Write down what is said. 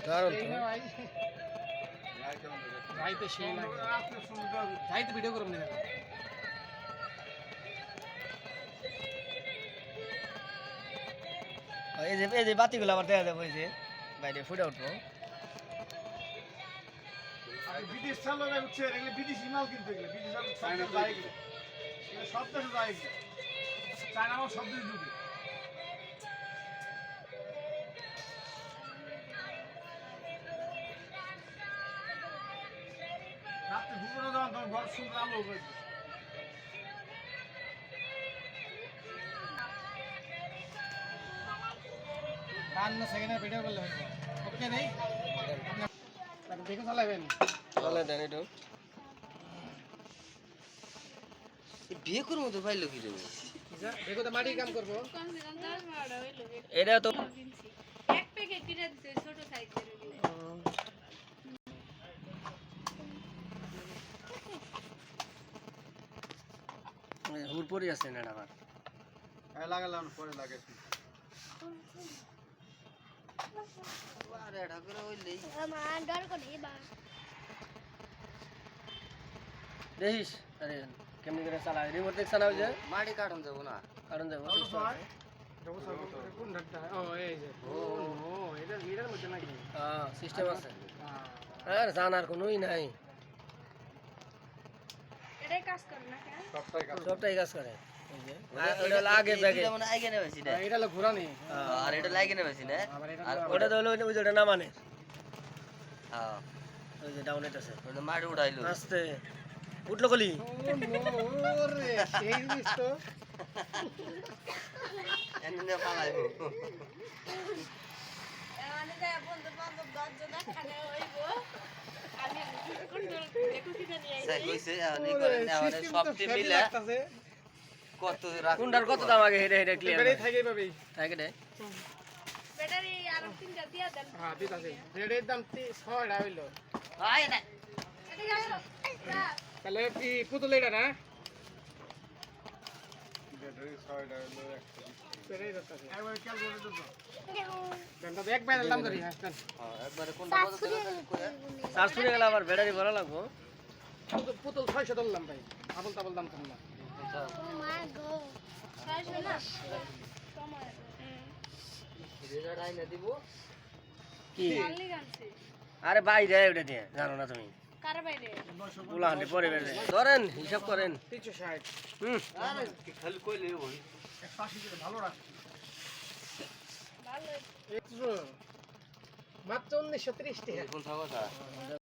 দারুণ সেই তো। না ভাই যাইতে সেই লাগে যাইতে ভিডিও করব না এই যে বাতিগুলো আবার দেখা যাবে, ওই যে বাইরে ফুটে উঠবো। বিদেশ চালু হয়ে উঠছে, এগুলো বিদেশি মাল কিন্তু, এগুলো বিদেশ চালু সব দেশে যায়, এগুলো সব দেশে যায়, এগুলো চায়না মাল সব দেশে ঢুকে। রাত্রে ঘুমানো যাওয়া তোমার ঘর সুন্দর আলো হবে। বান্ন সেকেন্ডের ভিডিও করলে হইব ওকে নেই আপনি দেখে চালাবেন চলে দেন একটু। বিয়ে করবো তো পাইলো কি রে? দেখো তো মাটি কাম করবো এটা তো এক প্যাকেট কিনে দিতে ছোট সাইজের হুড়পড়ি আছে না আবার। লাগালাম পরে লাগে। আরে ঢাকুরা হইলেই আমার ডর করে এবার দেখিস আরে কেমনি করে চালা রিমোট দেখ চালা, ওই যে মাটি কাটন যাবো না। কারণ যাবো কোন ঢাকটা ও এই যে ও এটার মধ্যে নাকি হ্যাঁ সিস্টেম আছে। আর জানার কোনোই নাই, এটাই কাজ করে না কেন সবটাই কাজ করে। ওই যে ওটা হলো আগে ব্যাগে, যেমন আগে নেবেছি না, এটা হলো ঘোরানি আর এটা লাগে নেবেছি না। আবার এটা আর ওটা তো হলো ওই যে ওটা নামানে, হ্যাঁ ওই যে ডাউনেট আছে ওটা মাটি উঠাইলো। আস্তে উঠলো কলি। ওরে সেই জিনিস তো এনে পালাইবো। মানে যায় বন্ধু বান্ধব 10 জন একখানে হইব আমি কন্ট্রোল দেখো কি জানি স্যার আইছি কইছে আপনি করেন না, মানে সবটি মিলে কত রাখ কোনটার কত দাম আগে হেডে হেডে ক্লিয়ার এবারে থাকেই পাবে থাকে রে। ব্যাটারি আর তিনটা দিয়া দেন হ্যাঁ ঠিক আছে রেডের দাম 6 হইলো আয় না এটা গেল তাহলে কি পুতুল এটা না ব্যাটারি 6টা হলো 120। এটাই দরকার একবার ক্যালকুলেটর দাও। ঘন্টা তো একবার দাম ধরি হ্যাঁ হ্যাঁ একবারে কোনটা কত টাকা করে চার্জ করে গেলে আবার ব্যাটারি ভরা লাগবো। পুতুল 600 ধরলাম ভাই আবল তাবল দাম কম না ও মা গো শেষ না সময় রেজাল্ট আইনা দিব। কি খালি গানছে আরে বাইরে ওটা দিয়ে জানো না তুমি, কার বাইরে উলা হান্ডি পরে বেড়ে ধরেন হিসাব করেন। 360 হুম আরে কি খালি কইলে হই। 180 করে ভালো রাখছি। ভালো মাত্র 1930 টাকা কোন কথা